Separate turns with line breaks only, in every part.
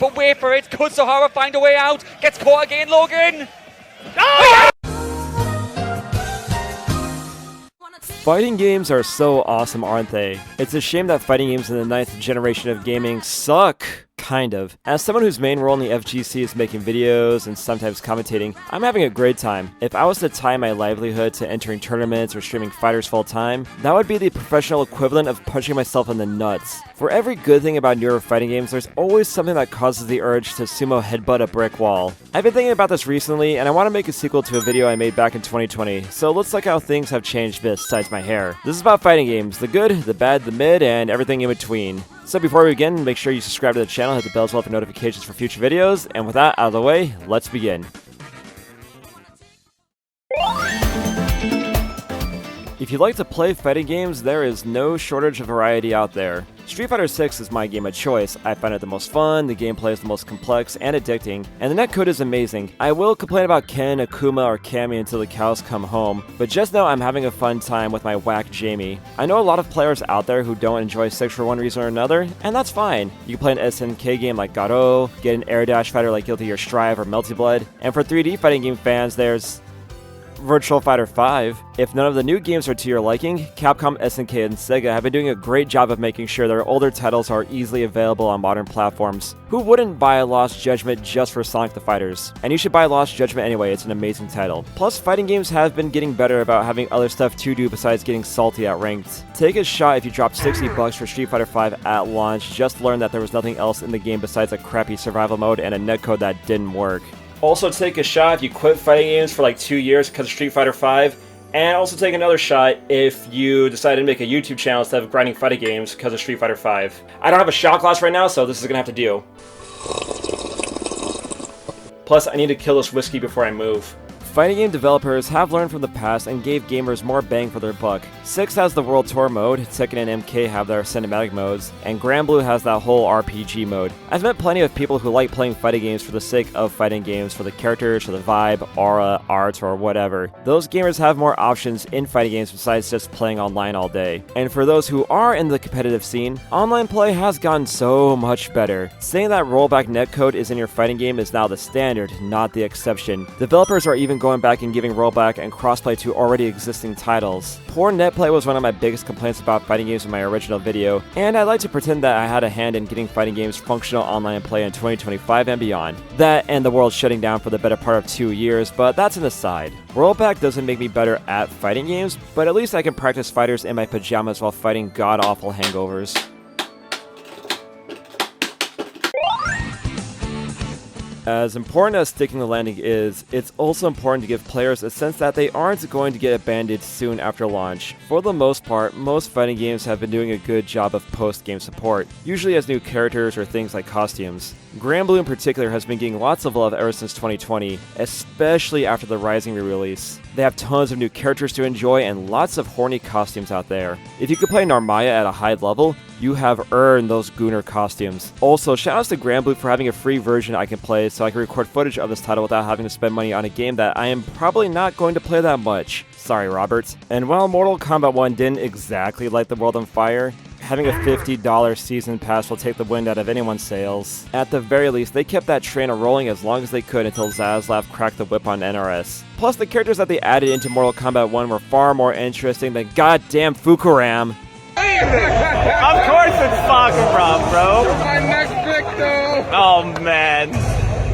but wait for it. Could Sahara find a way out? Gets caught again, Logan.
Fighting games are so awesome, aren't they? It's a shame that fighting games in the 9th generation of gaming suck. Kind of. As someone whose main role in the FGC is making videos and sometimes commentating, I'm having a great time. If I was to tie my livelihood to entering tournaments or streaming fighters full time, that would be the professional equivalent of punching myself in the nuts. For every good thing about newer fighting games, there's always something that causes the urge to sumo headbutt a brick wall. I've been thinking about this recently, and I want to make a sequel to a video I made back in 2020, so let's look how things have changed besides my hair. This is about fighting games, the good, the bad, the mid, and everything in between. So before we begin, make sure you subscribe to the channel, hit the bell as well for notifications for future videos, and with that out of the way, let's begin. If you like to play fighting games, there is no shortage of variety out there. Street Fighter 6 is my game of choice. I find it the most fun, the gameplay is the most complex and addicting, and the netcode is amazing. I will complain about Ken, Akuma, or Cammy until the cows come home, but just know I'm having a fun time with my whack Jamie. I know a lot of players out there who don't enjoy 6 for one reason or another, and that's fine. You can play an SNK game like Garo, get an air dash fighter like Guilty Gear Strive or Melty Blood, and for 3D fighting game fans, there's Virtual Fighter 5. If none of the new games are to your liking, Capcom, SNK, and Sega have been doing a great job of making sure their older titles are easily available on modern platforms. Who wouldn't buy Lost Judgment just for Sonic the Fighters? And you should buy Lost Judgment anyway, it's an amazing title. Plus, fighting games have been getting better about having other stuff to do besides getting salty at ranked. Take a shot if you dropped $60 for Street Fighter 5 at launch, just learn that there was nothing else in the game besides a crappy survival mode and a netcode that didn't work. Also take a shot if you quit fighting games for like 2 years because of Street Fighter 5, and also take another shot if you decided to make a YouTube channel instead of grinding fighting games because of Street Fighter 5. I don't have a shot glass right now, so this is gonna have to do. Plus, I need to kill this whiskey before I move. Fighting game developers have learned from the past and gave gamers more bang for their buck. 6 has the World Tour mode, Tekken and MK have their cinematic modes, and Granblue has that whole RPG mode. I've met plenty of people who like playing fighting games for the sake of fighting games, for the characters, for the vibe, aura, art, or whatever. Those gamers have more options in fighting games besides just playing online all day. And for those who are in the competitive scene, online play has gotten so much better. Saying that rollback netcode is in your fighting game is now the standard, not the exception. Developers are even going back and giving rollback and crossplay to already existing titles. Poor netplay was one of my biggest complaints about fighting games in my original video, and I like to pretend that I had a hand in getting fighting games functional online play in 2025 and beyond. That and the world shutting down for the better part of 2 years, but that's an aside. Rollback doesn't make me better at fighting games, but at least I can practice fighters in my pajamas while fighting god-awful hangovers. As important as sticking the landing is, it's also important to give players a sense that they aren't going to get abandoned soon after launch. For the most part, most fighting games have been doing a good job of post-game support, usually as new characters or things like costumes. Granblue in particular has been getting lots of love ever since 2020, especially after the Rising re-release. They have tons of new characters to enjoy and lots of horny costumes out there. If you could play Narmaya at a high level, you have earned those Gooner costumes. Also, shoutouts to Granblue for having a free version I can play so I can record footage of this title without having to spend money on a game that I am probably not going to play that much. Sorry, Robert. And while Mortal Kombat 1 didn't exactly light the world on fire, having a $50 season pass will take the wind out of anyone's sails. At the very least, they kept that train rolling as long as they could until Zaslav cracked the whip on NRS. Plus, the characters that they added into Mortal Kombat 1 were far more interesting than goddamn Fukuram.
Of course it's Sakura, bro.
You're my next victim.
Oh man,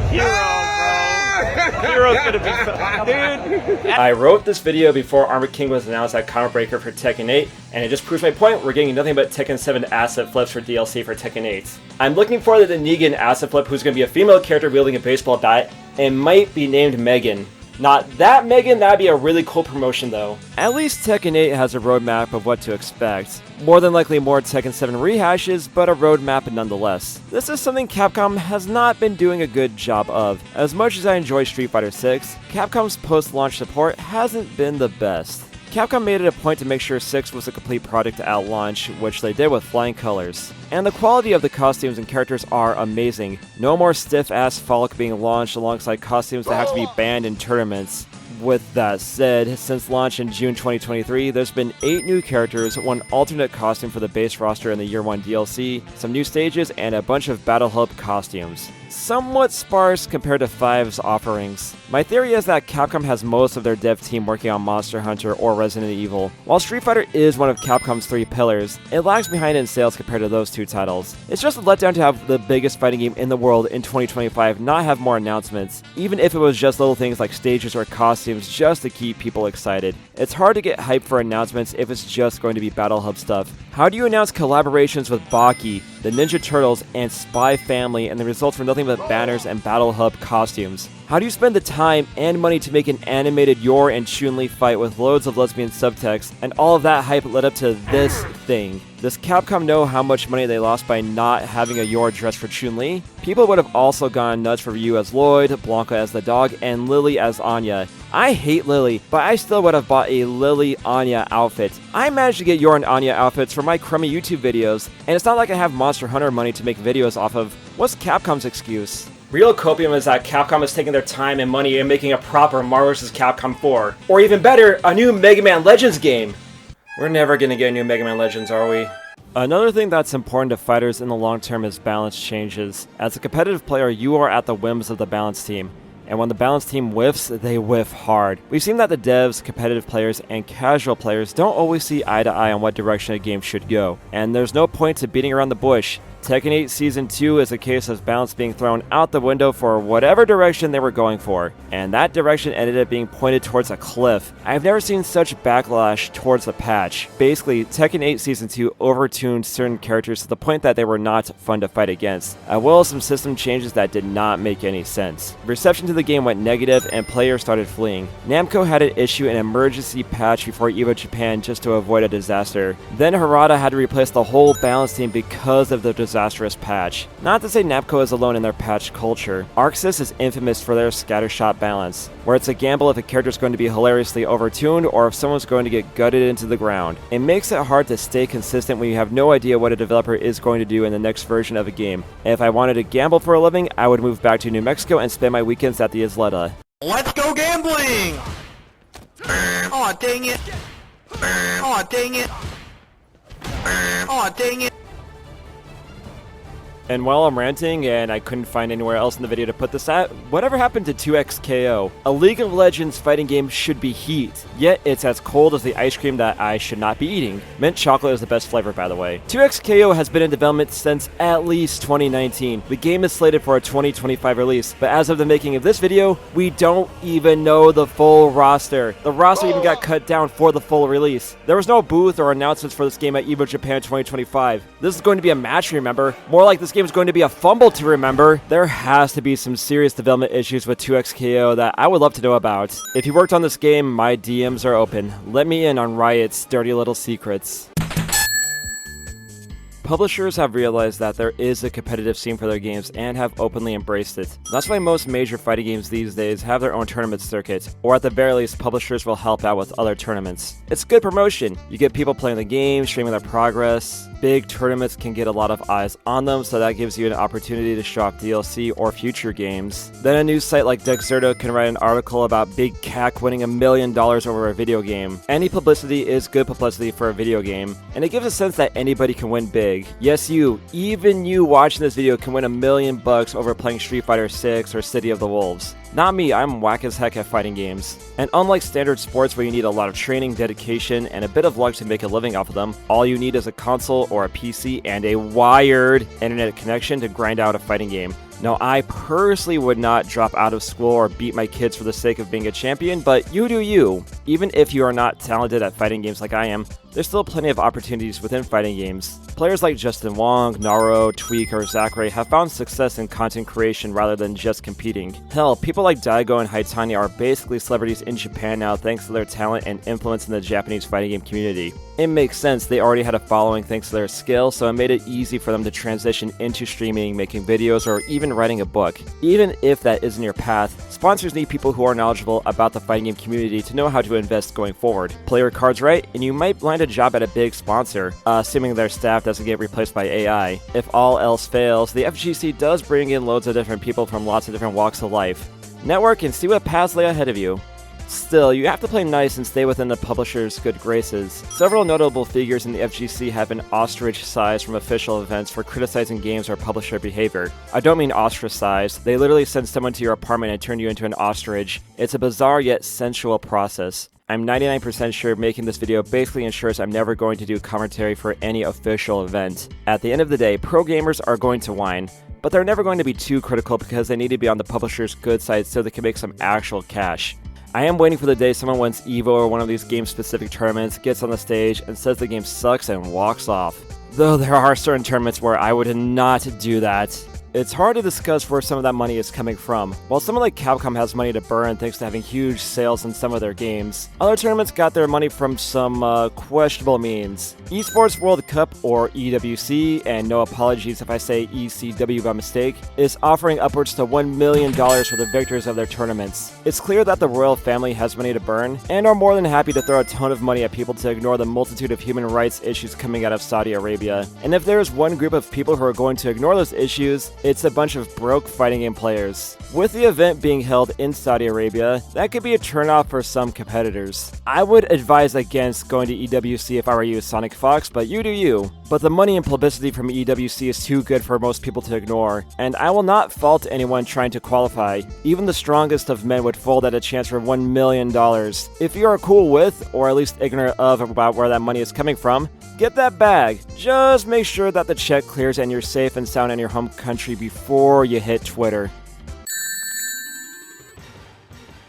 Hero, bro. Hero's gonna be so, dude.
I wrote this video before Armor King was announced at Comic Breaker for Tekken 8, and it just proves my point. We're getting nothing but Tekken 7 asset flips for DLC for Tekken 8. I'm looking forward to the Negan asset flip, who's going to be a female character wielding a baseball bat and might be named Megan. Not that Megan, that'd be a really cool promotion though. At least Tekken 8 has a roadmap of what to expect. More than likely more Tekken 7 rehashes, but a roadmap nonetheless. This is something Capcom has not been doing a good job of. As much as I enjoy Street Fighter 6, Capcom's post-launch support hasn't been the best. Capcom made it a point to make sure 6 was a complete product at launch, which they did with flying colors. And the quality of the costumes and characters are amazing. No more stiff-ass Falk being launched alongside costumes that have to be banned in tournaments. With that said, since launch in June 2023, there's been 8 new characters, 1 alternate costume for the base roster in the Year 1 DLC, some new stages, and a bunch of Battle Hub costumes. Somewhat sparse compared to 5's offerings. My theory is that Capcom has most of their dev team working on Monster Hunter or Resident Evil. While Street Fighter is one of Capcom's 3 pillars, it lags behind in sales compared to those 2 titles. It's just a letdown to have the biggest fighting game in the world in 2025 not have more announcements, even if it was just little things like stages or costumes just to keep people excited. It's hard to get hyped for announcements if it's just going to be Battle Hub stuff. How do you announce collaborations with Baki, the Ninja Turtles, and Spy Family and the results for nothing but banners and Battle Hub costumes? How do you spend the time and money to make an animated Yor and Chun-Li fight with loads of lesbian subtext, and all of that hype led up to this thing? Does Capcom know how much money they lost by not having a Yor dress for Chun-Li? People would have also gone nuts for Ryu as Lloyd, Blanka as the dog, and Lily as Anya. I hate Lily, but I still would have bought a Lily Anya outfit. I managed to get Yor and Anya outfits for my crummy YouTube videos, and it's not like I have Monster Hunter money to make videos off of. What's Capcom's excuse? Real copium is that Capcom is taking their time and money and making a proper Marvel vs. Capcom 4. Or even better, a new Mega Man Legends game. We're never gonna get a new Mega Man Legends, are we? Another thing that's important to fighters in the long term is balance changes. As a competitive player, you are at the whims of the balance team. And when the balance team whiffs, they whiff hard. We've seen that the devs, competitive players, and casual players don't always see eye to eye on what direction a game should go. And there's no point to beating around the bush. Tekken 8 Season 2 is a case of balance being thrown out the window for whatever direction they were going for, and that direction ended up being pointed towards a cliff. I've never seen such backlash towards the patch. Basically, Tekken 8 Season 2 overtuned certain characters to the point that they were not fun to fight against, as well as some system changes that did not make any sense. Reception to the game went negative and players started fleeing. Namco had to issue an emergency patch before EVO Japan just to avoid a disaster. Then Harada had to replace the whole balance team because of the disastrous patch. Not to say Namco is alone in their patch culture. ArcSys is infamous for their scattershot balance, where it's a gamble if a character is going to be hilariously overtuned or if someone's going to get gutted into the ground. It makes it hard to stay consistent when you have no idea what a developer is going to do in the next version of a game. If I wanted to gamble for a living, I would move back to New Mexico and spend my weekends at the Isleta.
Let's go gambling! Aw, dang it! Aw, dang it! Aw, dang it!
And while I'm ranting, and I couldn't find anywhere else in the video to put this at, whatever happened to 2XKO? A League of Legends fighting game should be heat, yet it's as cold as the ice cream that I should not be eating. Mint chocolate is the best flavor, by the way. 2XKO has been in development since at least 2019. The game is slated for a 2025 release, but as of the making of this video, we don't even know the full roster. The roster even got cut down for the full release. There was no booth or announcements for this game at EVO Japan 2025. This is going to be a match, remember? More like this game is going to be a fumble to remember. There has to be some serious development issues with 2XKO that I would love to know about. If you worked on this game, my DMs are open. Let me in on Riot's dirty little secrets. Publishers have realized that there is a competitive scene for their games and have openly embraced it. That's why most major fighting games these days have their own tournament circuit, or at the very least, publishers will help out with other tournaments. It's good promotion. You get people playing the game, streaming their progress. Big tournaments can get a lot of eyes on them, so that gives you an opportunity to show off DLC or future games. Then a news site like Dexerto can write an article about Big CAC winning $1 million over a video game. Any publicity is good publicity for a video game, and it gives a sense that anybody can win big. Yes, even you watching this video can win $1 million over playing Street Fighter 6 or City of the Wolves. Not me, I'm whack as heck at fighting games. And unlike standard sports where you need a lot of training, dedication, and a bit of luck to make a living off of them, all you need is a console or a PC and a wired internet connection to grind out a fighting game. Now, I personally would not drop out of school or beat my kids for the sake of being a champion, but you do you. Even if you are not talented at fighting games like I am, there's still plenty of opportunities within fighting games. Players like Justin Wong, Naro, Tweak, or Zachary have found success in content creation rather than just competing. Hell, people like Daigo and Haitanya are basically celebrities in Japan now thanks to their talent and influence in the Japanese fighting game community. It makes sense, they already had a following thanks to their skill, so it made it easy for them to transition into streaming, making videos, or even writing a book. Even if that isn't your path, sponsors need people who are knowledgeable about the fighting game community to know how to invest going forward. Play your cards right, and you might land a job at a big sponsor, assuming their staff doesn't get replaced by AI. If all else fails, the FGC does bring in loads of different people from lots of different walks of life. Network and see what paths lay ahead of you. Still, you have to play nice and stay within the publisher's good graces. Several notable figures in the FGC have been ostracized from official events for criticizing games or publisher behavior. I don't mean ostracized, they literally send someone to your apartment and turn you into an ostrich. It's a bizarre yet sensual process. I'm 99% sure making this video basically ensures I'm never going to do commentary for any official event. At the end of the day, pro gamers are going to whine, but they're never going to be too critical because they need to be on the publisher's good side so they can make some actual cash. I am waiting for the day someone wins EVO or one of these game-specific tournaments, gets on the stage, and says the game sucks and walks off. Though there are certain tournaments where I would not do that. It's hard to discuss where some of that money is coming from. While someone like Capcom has money to burn thanks to having huge sales in some of their games, other tournaments got their money from some questionable means. Esports World Cup, or EWC, and no apologies if I say ECW by mistake, is offering upwards to $1 million for the victors of their tournaments. It's clear that the royal family has money to burn, and are more than happy to throw a ton of money at people to ignore the multitude of human rights issues coming out of Saudi Arabia. And if there is one group of people who are going to ignore those issues, it's a bunch of broke fighting game players. With the event being held in Saudi Arabia, that could be a turnoff for some competitors. I would advise against going to EWC if I were you, Sonic Fox, but you do you. But the money and publicity from EWC is too good for most people to ignore, and I will not fault anyone trying to qualify. Even the strongest of men would fold at a chance for $1 million. If you are cool with, or at least ignorant of about where that money is coming from, get that bag. Just make sure that the check clears and you're safe and sound in your home country before you hit Twitter.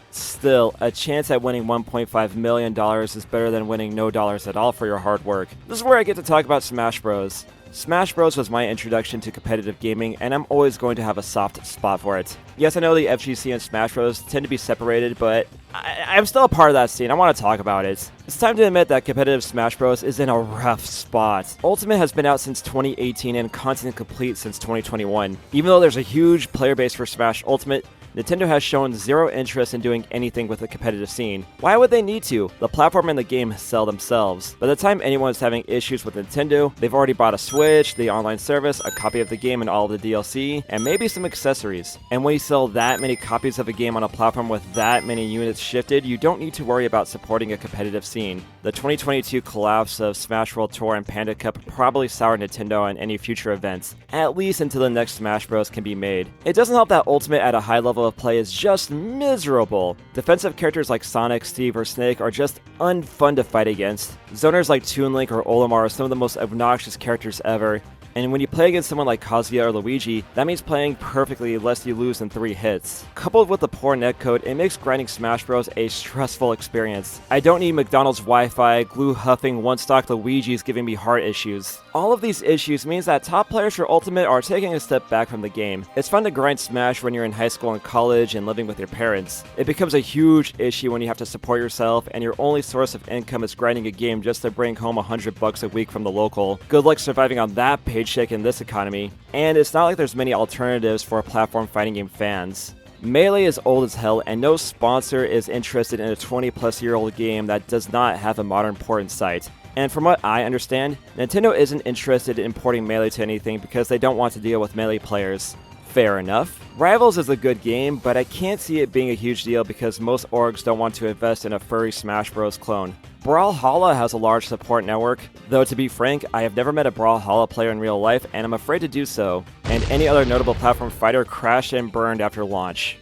Still, a chance at winning $1.5 million is better than winning no dollars at all for your hard work. This is where I get to talk about Smash Bros. Smash Bros was my introduction to competitive gaming, and I'm always going to have a soft spot for it. Yes, I know the FGC and Smash Bros tend to be separated, but I'm still a part of that scene. I want to talk about it. It's time to admit that competitive Smash Bros is in a rough spot. Ultimate has been out since 2018 and Content Complete since 2021. Even though there's a huge player base for Smash Ultimate, Nintendo has shown zero interest in doing anything with the competitive scene. Why would they need to? The platform and the game sell themselves. By the time anyone is having issues with Nintendo, they've already bought a Switch, the online service, a copy of the game and all of the DLC, and maybe some accessories. And when you sell that many copies of a game on a platform with that many units shifted, you don't need to worry about supporting a competitive scene. The 2022 collapse of Smash World Tour and Panda Cup probably soured Nintendo on any future events, at least until the next Smash Bros can be made. It doesn't help that Ultimate at a high level of play is just miserable. Defensive characters like Sonic, Steve, or Snake are just unfun to fight against. Zoners like Toon Link or Olimar are some of the most obnoxious characters ever. And when you play against someone like Kazuya or Luigi, that means playing perfectly lest you lose in 3 hits. Coupled with the poor netcode, it makes grinding Smash Bros a stressful experience. I don't need McDonald's Wi-Fi, glue huffing, one-stock Luigi's giving me heart issues. All of these issues means that top players for Ultimate are taking a step back from the game. It's fun to grind Smash when you're in high school and college and living with your parents. It becomes a huge issue when you have to support yourself and your only source of income is grinding a game just to bring home $100 a week from the local. Good luck surviving on that paycheck in this economy, and it's not like there's many alternatives for platform fighting game fans. Melee is old as hell, and no sponsor is interested in a 20-plus-year-old game that does not have a modern port in sight. And from what I understand, Nintendo isn't interested in porting Melee to anything because they don't want to deal with Melee players. Fair enough. Rivals is a good game, but I can't see it being a huge deal because most orgs don't want to invest in a furry Smash Bros clone. Brawlhalla has a large support network, though to be frank, I have never met a Brawlhalla player in real life and I'm afraid to do so, and any other notable platform fighter crashed and burned after launch.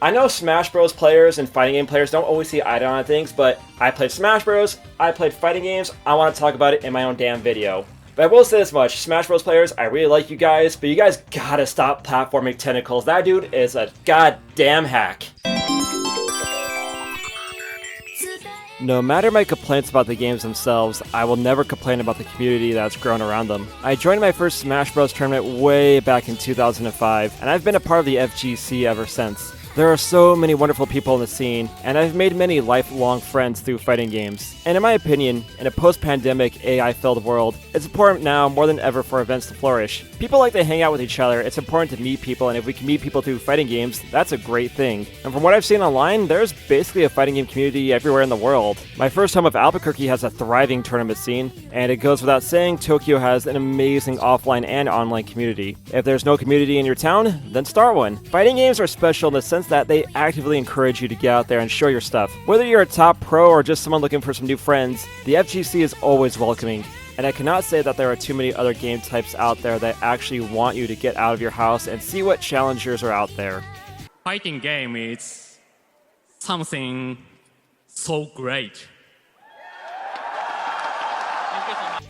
I know Smash Bros players and fighting game players don't always see eye to eye on things, but I played Smash Bros, I played fighting games, I want to talk about it in my own damn video. But I will say this much, Smash Bros players, I really like you guys, but you guys gotta stop platforming tentacles. That dude is a goddamn hack. No matter my complaints about the games themselves, I will never complain about the community that's grown around them. I joined my first Smash Bros tournament way back in 2005, and I've been a part of the FGC ever since. There are so many wonderful people in the scene, and I've made many lifelong friends through fighting games. And in my opinion, in a post-pandemic, AI-filled world, it's important now more than ever for events to flourish. People like to hang out with each other, it's important to meet people, and if we can meet people through fighting games, that's a great thing. And from what I've seen online, there's basically a fighting game community everywhere in the world. My first home of Albuquerque has a thriving tournament scene, and it goes without saying, Tokyo has an amazing offline and online community. If there's no community in your town, then start one. Fighting games are special in the sense that they actively encourage you to get out there and show your stuff. Whether you're a top pro or just someone looking for some new friends, the FGC is always welcoming. And I cannot say that there are too many other game types out there that actually want you to get out of your house and see what challengers are out there.
Fighting game is something so great.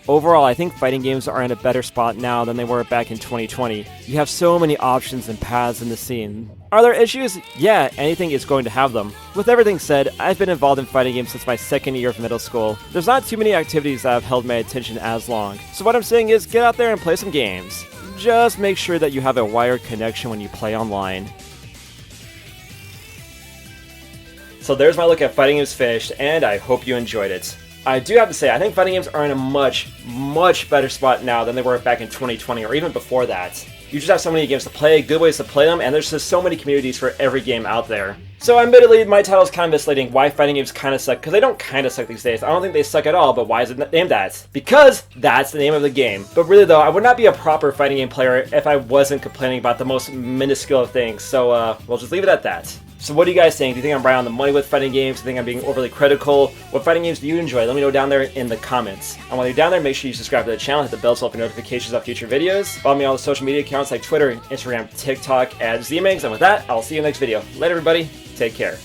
Overall, I think fighting games are in a better spot now than they were back in 2020. You have so many options and paths in the scene. Are there issues? Yeah, anything is going to have them. With everything said, I've been involved in fighting games since my second year of middle school. There's not too many activities that have held my attention as long. So what I'm saying is, get out there and play some games. Just make sure that you have a wired connection when you play online. So there's my look at fighting games finished, and I hope you enjoyed it. I do have to say, I think fighting games are in a much, much better spot now than they were back in 2020 or even before that. You just have so many games to play, good ways to play them, and there's just so many communities for every game out there. So admittedly, my title is kind of misleading why fighting games kind of suck, because they don't kind of suck these days. I don't think they suck at all, but why is it named that? Because that's the name of the game. But really though, I would not be a proper fighting game player if I wasn't complaining about the most minuscule of things, so we'll just leave it at that. So what do you guys think? Do you think I'm right on the money with fighting games? Do you think I'm being overly critical? What fighting games do you enjoy? Let me know down there in the comments. And while you're down there, make sure you subscribe to the channel, hit the bell so for notifications of future videos. Follow me on all the social media accounts like Twitter, Instagram, TikTok, at ZMIGS. And with that, I'll see you in the next video. Later everybody, take care.